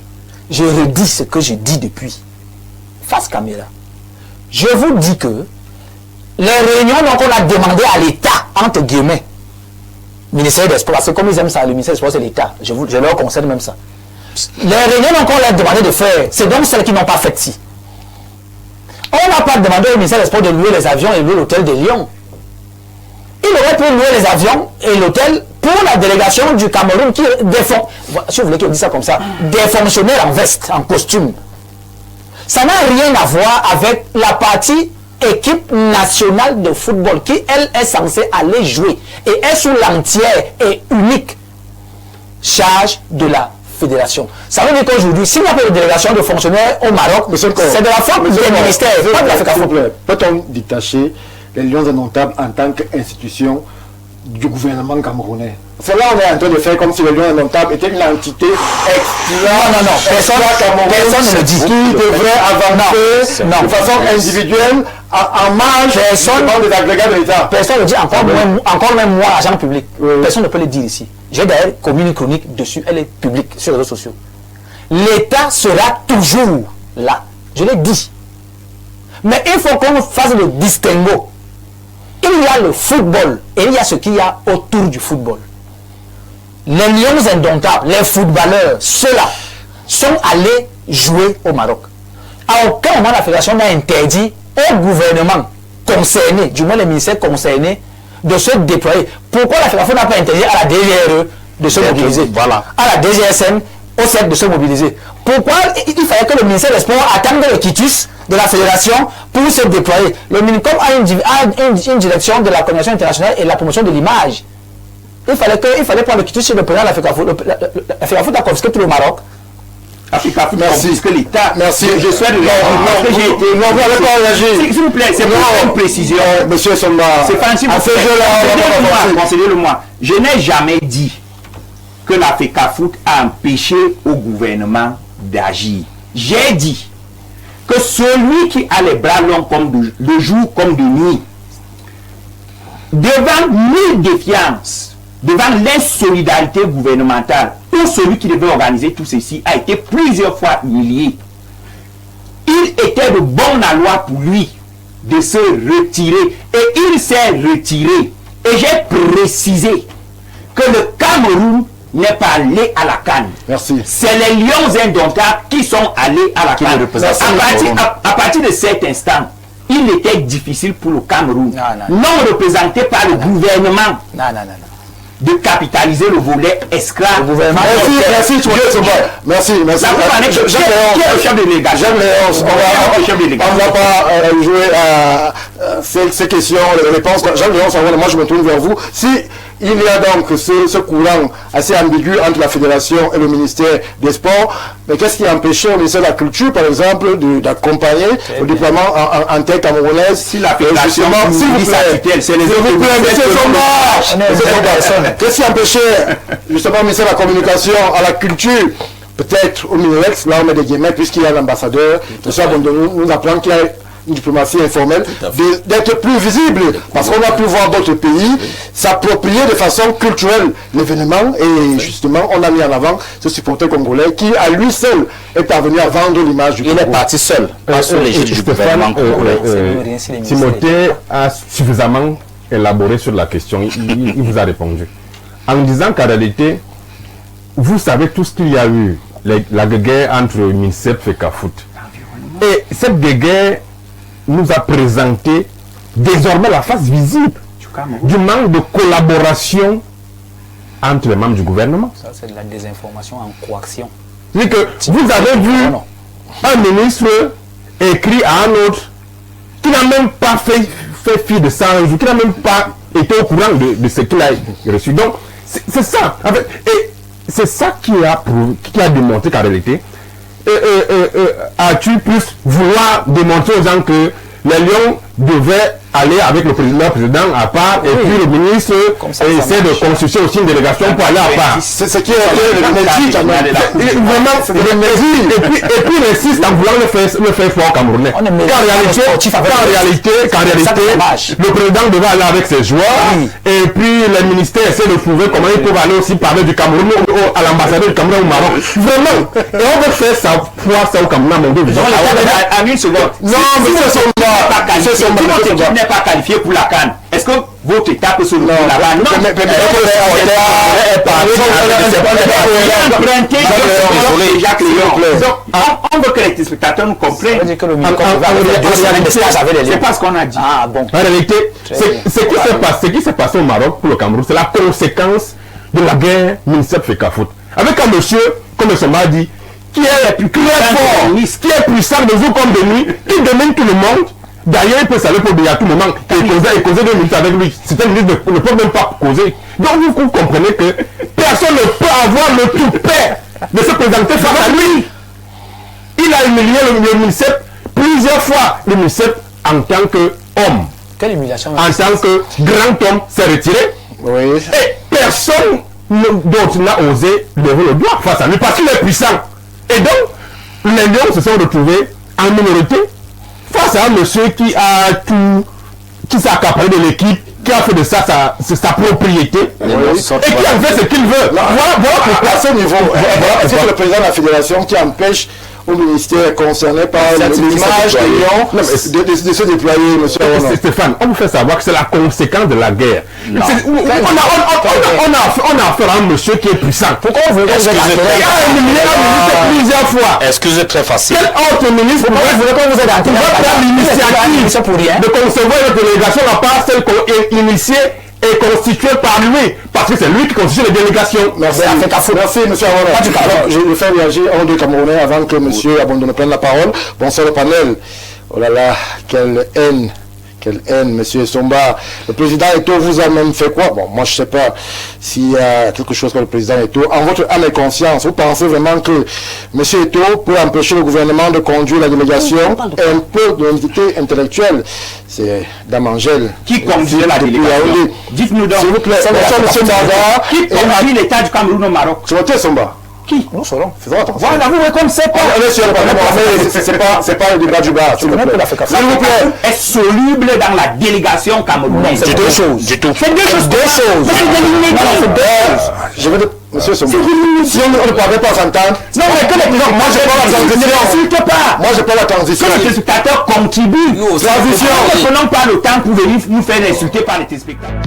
Je redis ce que je dis depuis. Face caméra. Je vous dis que les réunions qu'on a demandé à l'État, entre guillemets, ministère des Sports, parce que comme ils aiment ça, le ministère des Sports c'est l'État, je leur concède même ça. Les réunions qu'on leur a demandé de faire, c'est donc celles qui n'ont pas fait ci. On n'a pas demandé au ministère des Sports de louer les avions et louer l'hôtel de Lyon. il aurait pu louer les avions et l'hôtel pour la délégation du Cameroun qui défend, si vous voulez qu'on dise ça comme ça, des fonctionnaires en veste, en costume. Ça n'a rien à voir avec la partie équipe nationale de football qui, elle, est censée aller jouer et est sous l'entière et unique charge de la fédération. Ça veut dire qu'aujourd'hui, s'il n'y a pas de délégation de fonctionnaires au Maroc, c'est de la faute des ministères, pas de la FECAFOOT. Peut-on détacher les Lions Indomptables en tant qu'institution du gouvernement camerounais? C'est là on est en train de faire comme si les Lions Indomptables étaient une entité Non, personne ne le dit. Qui devrait avancer de façon individuelle en marge des agrégats de l'État. Personne ne le dit, encore même moi, agent public. Personne ne peut le dire ici. J'ai d'ailleurs commis une chronique dessus, elle est publique sur les réseaux sociaux. L'État sera toujours là. Je l'ai dit. Mais il faut qu'on fasse le distinguo. Il y a le football et il y a ce qu'il y a autour du football. Les Lions Indomptables, les footballeurs, ceux-là, sont allés jouer au Maroc. À aucun moment la fédération n'a interdit au gouvernement concerné, du moins les ministères concernés, de se déployer. Pourquoi la fédération n'a pas interdit à la DGRE de se mobiliser, à la DGSN, au CEP de se mobiliser? Pourquoi il fallait que le ministère des Sports attende le quitus de la fédération pour se déployer? Le MINCOM a une direction de la coordination internationale et de la promotion de l'image. Il fallait prendre le quitus chez le président de la FECAFOOT. La FECAFOOT a confisqué tout le Maroc. Merci. Que l'État. Merci. Je souhaite s'il vous plaît, c'est pour une précision. Monsieur Somba. C'est facile. Concédez-le-moi. Je n'ai jamais dit que la FECAFOOT a empêché au gouvernement d'agir. J'ai dit que celui qui a les bras longs comme de jour comme de nuit, devant nulle défiance, devant l'insolidarité gouvernementale, ou celui qui devait organiser tout ceci a été plusieurs fois humilié. Il était de bon aloi pour lui de se retirer. Et il s'est retiré. Et j'ai précisé que le Cameroun n'est pas allé à la CAN. Merci. C'est les Lions Indomptables qui sont allés à la CAN. À partir de cet instant, il était difficile pour le Cameroun, non représenté par le gouvernement, de capitaliser le volet esclave. Merci. On ne va pas jouer à ces questions, les réponses. Moi je me tourne vers vous. Si il y a donc ce courant assez ambigu entre la fédération et le ministère des Sports, mais qu'est-ce qui a empêché au ministère de la Culture, par exemple, d'accompagner le déploiement en terre camerounaise? Si la fédération c'est les qu'est-ce qui a empêché justement au ministère de la Communication, à la Culture, peut-être au Minerex, là on met des guillemets puisqu'il y a l'ambassadeur, tout ça, nous apprend qu'il y a une diplomatie informelle, d'être plus visible, parce qu'on a pu voir d'autres pays s'approprier de façon culturelle l'événement, et justement on a mis en avant ce supporter congolais qui à lui seul est parvenu à vendre l'image du Congo. Il est parti seul, pas sous l'égide du gouvernement congolais. Timothée a suffisamment élaboré sur la question, il vous a répondu. En disant qu'en réalité, vous savez tout ce qu'il y a eu, la guerre entre MINCEP et FECAFOOT. Et cette guerre nous a présenté désormais la face visible du manque de collaboration entre les membres du gouvernement. Ça, c'est de la désinformation en coaction. C'est que vous avez vu un ministre écrit à un autre qui n'a même pas fait fi de ça un jour, qui n'a même pas été au courant de ce qu'il a reçu. Donc, c'est ça. Et c'est ça qui a démontré qu'en réalité, as-tu pu vouloir démontrer aux gens que les Lions devaient aller avec le président à part, et puis le ministre essaie de constituer aussi une délégation pour aller à part. C'est ce qui est dit. Vraiment, et puis il insiste en voulant le faire fort camerounais. Qu'en réalité, le président devait aller avec ses joueurs, et puis les ministères essaient de trouver comment ils peuvent aller aussi parler du Cameroun à l'ambassadeur du Cameroun au Maroc. Vraiment. Et on veut faire ça au Cameroun, mon Dieu. À une seconde. Non, mais c'est son n'est pas qualifié pour la CAN, est-ce que votre état peut se retrouver là-bas? Non. On veut que les téléspectateurs nous comprennent. C'est pas ce qu'on a dit. En réalité, ce qui s'est passé au Maroc pour le Cameroun, c'est la conséquence de la guerre MINSEP-FECAFOOT. Avec un monsieur, comme le Soma a dit, qui est fort, qui est puissant de jour comme de nuit, qui domine tout le monde. D'ailleurs, il peut savoir pour dire à tout moment et causer 2 minutes avec lui. Certains ministres ne peuvent même pas causer. Donc vous comprenez que personne ne peut avoir le tout-père de se présenter face à lui. Il a humilié le MINSEP plusieurs fois. Le MINSEP en tant qu'homme. Quelle humiliation. En tant que grand homme s'est retiré. Oui. Et personne d'autre n'a osé lever le doigt face à lui parce qu'il est puissant. Et donc, les Lions se sont retrouvés en minorité face à un monsieur qui s'est accaparé de l'équipe, qui a fait de ça sa propriété, et qui a fait ce qu'il veut. Voilà pourquoi. À ce niveau, c'est le président de la fédération qui empêche au ministère concerné par l'image des Lions de se déployer, monsieur Stéphane, on vous fait savoir que c'est la conséquence de la guerre. On a affaire à un monsieur qui est puissant. Pourquoi on veut plusieurs fois. Excusez très facile. Quel autre ministre pourrait prendre l'initiative de concevoir une délégation à part celle qu'on est initiée et constituée par lui, parce que c'est lui qui constitue les délégations. Merci, monsieur Arona. Je vais faire réagir un deux Camerounais avant que monsieur Abondo ne prenne la parole. Bonsoir le panel. Oh là là, quelle haine, monsieur Somba. Le président Eto'o vous a même fait quoi? Bon, moi je sais pas s'il y a quelque chose comme le président Eto'o. En votre âme et conscience, vous pensez vraiment que monsieur Eto'o peut empêcher le gouvernement de conduire la délégation? Un peu d'honnêteté intellectuelle. C'est Damangel. Qui conduit la délégation? Dites-nous donc. S'il vous plaît, monsieur Somba. Qui conduit l'État du Cameroun au Maroc? C'est votre Somba. Qui? Nous saurons. Faisons attention. Voilà, vous voyez comme c'est pas. C'est pas le débat du bar. S'il vous plaît. Est soluble dans la délégation camerounaise. C'est deux choses. Du tout. C'est deux choses. Je veux dire, monsieur Somba. Si on ne parlait pas s'entendre. Non, mais que les présidents, moi je parle la transition. Ne l'insulte pas. Moi je parle la transition. Que les téléspectateurs contribuent. Transition. Ne prenons pas le temps pour venir nous faire insulter par les téléspectateurs.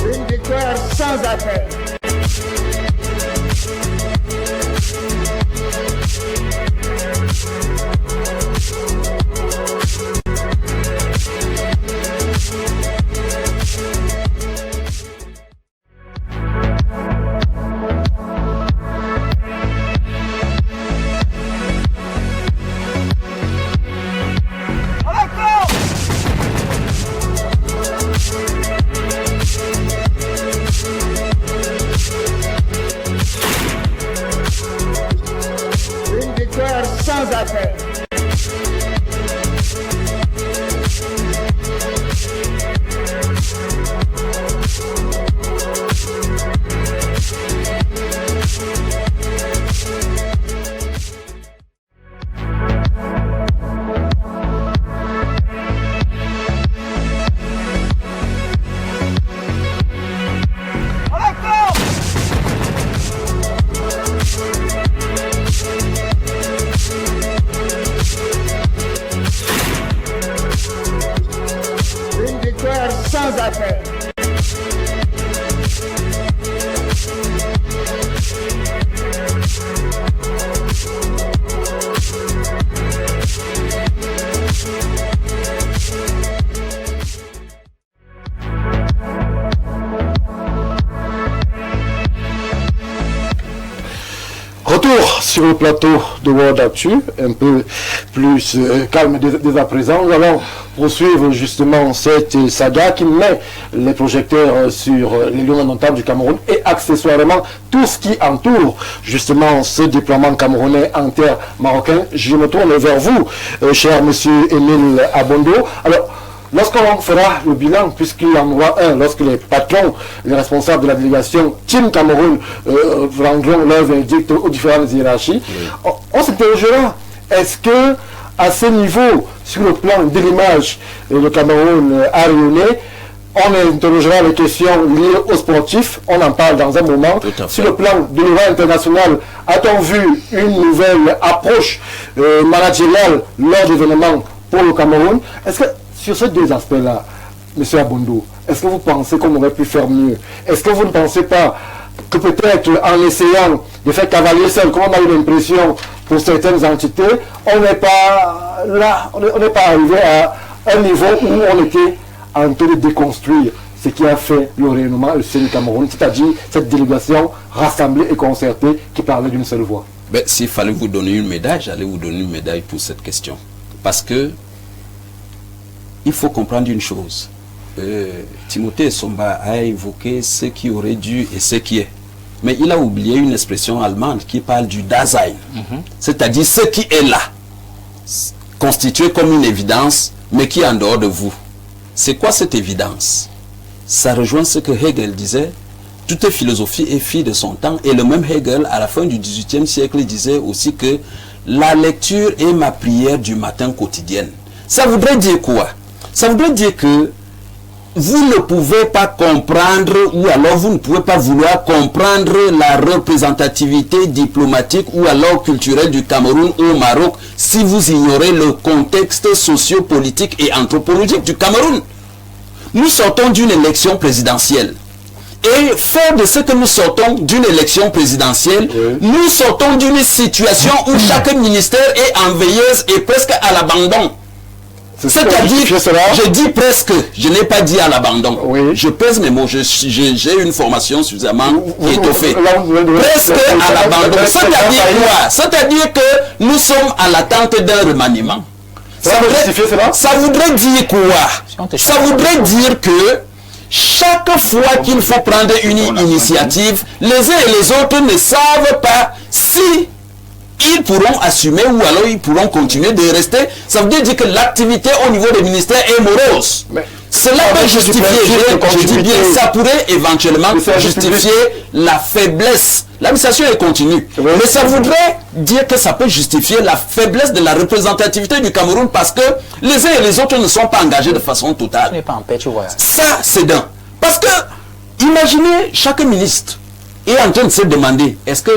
Une victoire sans appel. Une victoire sans appel. Une victoire sans appel. Retour sur le plateau de World Actu, un peu plus calme dès à présent. Nous allons poursuivre justement cette saga qui met les projecteurs sur les lions indomptables du Cameroun et accessoirement tout ce qui entoure justement ce déploiement camerounais en terre marocaine. Je me tourne vers vous, cher monsieur Émile Abondo. Alors, lorsqu'on fera le bilan, puisqu'il y en aura un, lorsque les patrons, les responsables de la délégation Team Cameroun rendront leur verdict aux différentes hiérarchies, on s'interrogera, est-ce que à ce niveau, sur le plan de l'image, le Cameroun a rayonné. On interrogera les questions liées aux sportifs, on en parle dans un moment. Sur le plan de niveau international, a-t-on vu une nouvelle approche managériale lors d'événements pour le Cameroun? Est-ce que sur ces deux aspects-là, M. Abondo, est-ce que vous pensez qu'on aurait pu faire mieux? Est-ce que vous ne pensez pas que peut-être en essayant de faire cavalier seul, comme on a eu l'impression pour certaines entités, on n'est pas là, on n'est pas arrivé à un niveau où on était en train de déconstruire ce qui a fait le rayonnement du Cameroun, c'est-à-dire cette délégation rassemblée et concertée qui parlait d'une seule voix. Ben, s'il fallait vous donner une médaille, j'allais vous donner une médaille pour cette question. Parce que il faut comprendre une chose. Timothée Somba a évoqué ce qui aurait dû et ce qui est. Mais il a oublié une expression allemande qui parle du Dasein. C'est-à-dire ce qui est là, constitué comme une évidence, mais qui est en dehors de vous. C'est quoi cette évidence? Ça rejoint ce que Hegel disait. Toute philosophie est fille de son temps. Et le même Hegel, à la fin du XVIIIe siècle, disait aussi que la lecture est ma prière du matin quotidienne. Ça voudrait dire quoi? Ça voudrait dire que vous ne pouvez pas comprendre, ou alors vous ne pouvez pas vouloir comprendre la représentativité diplomatique ou alors culturelle du Cameroun ou au Maroc si vous ignorez le contexte socio-politique et anthropologique du Cameroun. Nous sortons d'une élection présidentielle. Et fort de ce que nous sortons d'une élection présidentielle, nous sortons d'une situation où chaque ministère est en veilleuse et presque à l'abandon. C'est-à-dire, je dis presque, je n'ai pas dit à l'abandon. Je pèse mes mots, j'ai une formation suffisamment étoffée. Presque à l'abandon. C'est-à-dire quoi? C'est-à-dire que nous sommes à l'attente d'un remaniement. Ça voudrait dire quoi? Ça voudrait dire que chaque fois qu'il faut prendre une initiative, les uns et les autres ne savent pas si ils pourront assumer ou alors ils pourront continuer de rester. Ça veut dire que l'activité au niveau des ministères est morose. Cela peut justifier, je dis bien, ça pourrait éventuellement justifier la faiblesse. L'administration est continue. Mais ça voudrait dire que ça peut justifier la faiblesse de la représentativité du Cameroun parce que les uns et les autres ne sont pas engagés de façon totale. Ça, c'est d'un. Parce que, imaginez, chaque ministre est en train de se demander, est-ce que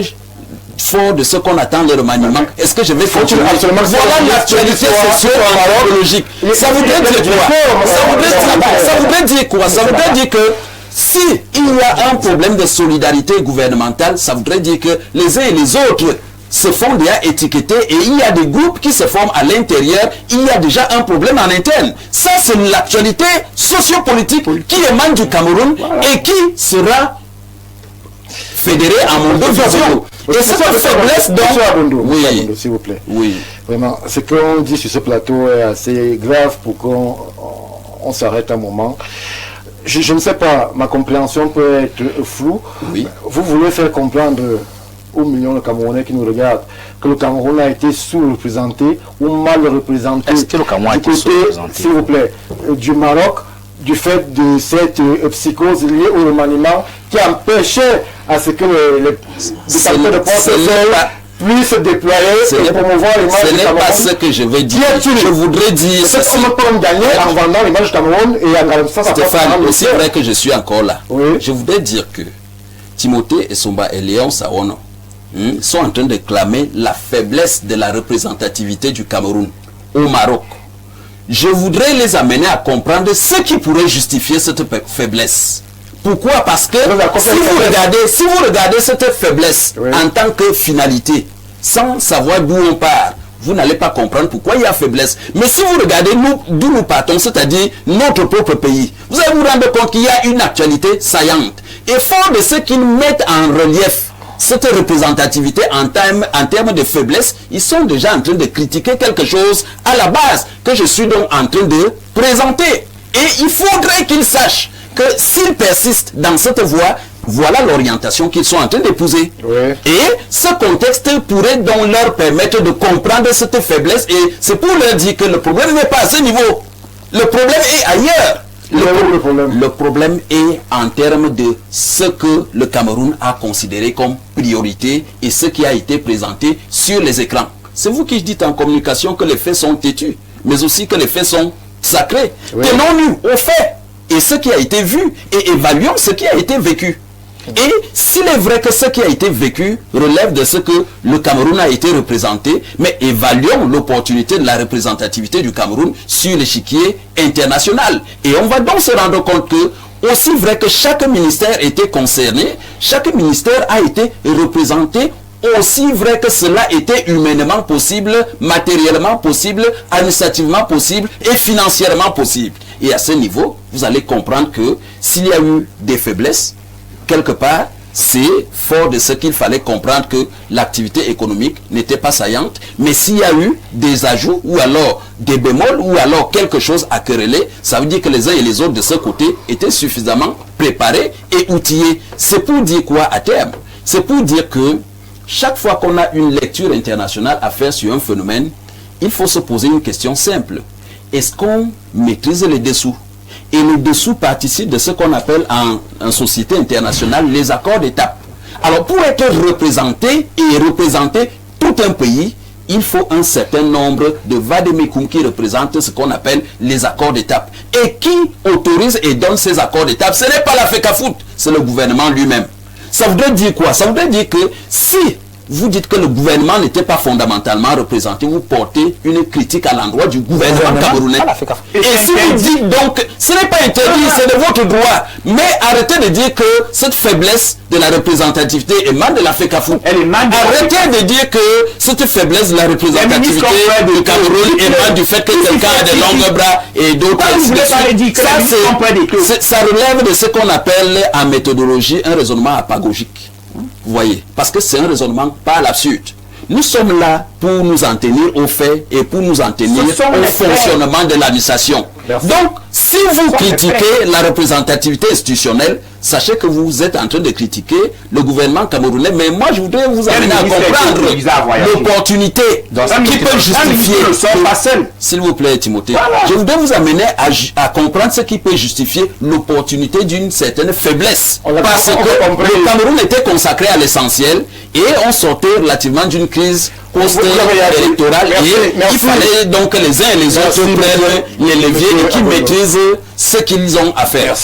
fort de ce qu'on attend le remaniement, est-ce que je vais continuer? Voilà l'actualité socio-anthropologique. Ça voudrait dire quoi? Ça voudrait dire quoi? Ça voudrait dire que si il y a un problème de solidarité gouvernementale, ça voudrait dire que les uns et les autres se font déjà étiqueter et il y a des groupes qui se forment à l'intérieur, il y a déjà un problème en interne. Ça, c'est l'actualité sociopolitique qui émane du Cameroun et qui sera fédérée en monde de vision. Et cette faiblesse donc... s'il vous plaît. Oui. Vraiment, ce qu'on dit sur ce plateau est assez grave pour qu'on s'arrête un moment. Je ne sais pas, ma compréhension peut être floue. Oui. Vous voulez faire comprendre aux millions de Camerounais qui nous regardent que le Cameroun a été sous-représenté ou mal représenté. Est-ce que le Cameroun a été sous-représenté? S'il vous plaît, du Maroc, du fait de cette psychose liée au remaniement qui empêchait à ce que les détenteurs de porte-seuls puissent se déployer et promouvoir l'image du Cameroun. Ce n'est pas ce que je vais dire. Je voudrais dire ceci. C'est qu'on peut gagner en vendant l'image du Cameroun et en garantissant sa porte. Stéphane, c'est vrai que je suis encore là. Je voudrais dire que Timothée Somba et Léon Sawono sont en train de clamer la faiblesse de la représentativité du Cameroun au Maroc. Je voudrais les amener à comprendre ce qui pourrait justifier cette faiblesse. Pourquoi? Parce que si vous regardez cette faiblesse en tant que finalité, sans savoir d'où on part, vous n'allez pas comprendre pourquoi il y a faiblesse. Mais si vous regardez d'où nous partons, c'est-à-dire notre propre pays, vous allez vous rendre compte qu'il y a une actualité saillante. Et fort de ce qu'ils mettent en relief, cette représentativité en termes de faiblesse, ils sont déjà en train de critiquer quelque chose à la base que je suis donc en train de présenter. Et il faudrait qu'ils sachent que s'ils persistent dans cette voie, voilà l'orientation qu'ils sont en train d'épouser. Et ce contexte pourrait donc leur permettre de comprendre cette faiblesse et c'est pour leur dire que le problème n'est pas à ce niveau. Le problème est ailleurs. Le problème est en termes de ce que le Cameroun a considéré comme priorité et ce qui a été présenté sur les écrans. C'est vous qui dites en communication que les faits sont têtus, mais aussi que les faits sont sacrés. Oui. Tenons-nous aux faits et ce qui a été vu et évaluons ce qui a été vécu. Et s'il est vrai que ce qui a été vécu relève de ce que le Cameroun a été représenté, mais évaluons l'opportunité de la représentativité du Cameroun sur l'échiquier international. Et on va donc se rendre compte que, aussi vrai que chaque ministère était concerné, chaque ministère a été représenté, aussi vrai que cela était humainement possible, matériellement possible, administrativement possible et financièrement possible. Et à ce niveau, vous allez comprendre que s'il y a eu des faiblesses, quelque part, c'est fort de ce qu'il fallait comprendre que l'activité économique n'était pas saillante, mais s'il y a eu des ajouts ou alors des bémols ou alors quelque chose à quereller, ça veut dire que les uns et les autres de ce côté étaient suffisamment préparés et outillés. C'est pour dire quoi à terme? C'est pour dire que chaque fois qu'on a une lecture internationale à faire sur un phénomène, il faut se poser une question simple. Est-ce qu'on maîtrise les dessous? Et le dessous participe de ce qu'on appelle en société internationale les accords d'étape. Alors pour être représenté et représenter tout un pays, il faut un certain nombre de vademecum qui représentent ce qu'on appelle les accords d'étape. Et qui autorise et donne ces accords d'étape? Ce n'est pas la FECAFOOT, c'est le gouvernement lui-même. Ça voudrait dire quoi? Ça voudrait dire que si vous dites que le gouvernement n'était pas fondamentalement représenté, vous portez une critique à l'endroit du gouvernement camerounais. Et si vous dites donc, ce n'est pas interdit, c'est de votre droit, mais arrêtez de dire que cette faiblesse de la représentativité émane de la FECAFOOT. Arrêtez de dire que cette faiblesse de la représentativité du Cameroun émane du fait que quelqu'un a de longs bras et d'autres. Ça relève de ce qu'on appelle en méthodologie un raisonnement apagogique. Vous voyez, parce que c'est un raisonnement pas l'absurde. Nous sommes là pour nous en tenir aux faits et pour nous en tenir au fonctionnement de l'administration. Donc, si vous critiquez la représentativité institutionnelle, sachez que vous êtes en train de critiquer le gouvernement camerounais. Mais moi, je voudrais vous amener à comprendre l'opportunité qui peut justifier. S'il vous plaît, Timothée, je voudrais vous amener à comprendre ce qui peut justifier l'opportunité d'une certaine faiblesse. Parce que le Cameroun était consacré à l'essentiel et on sortait relativement d'une crise post-électorale et il fallait donc que les uns et les autres prennent les leviers et qu'ils maîtrisent ce qu'ils ont à faire.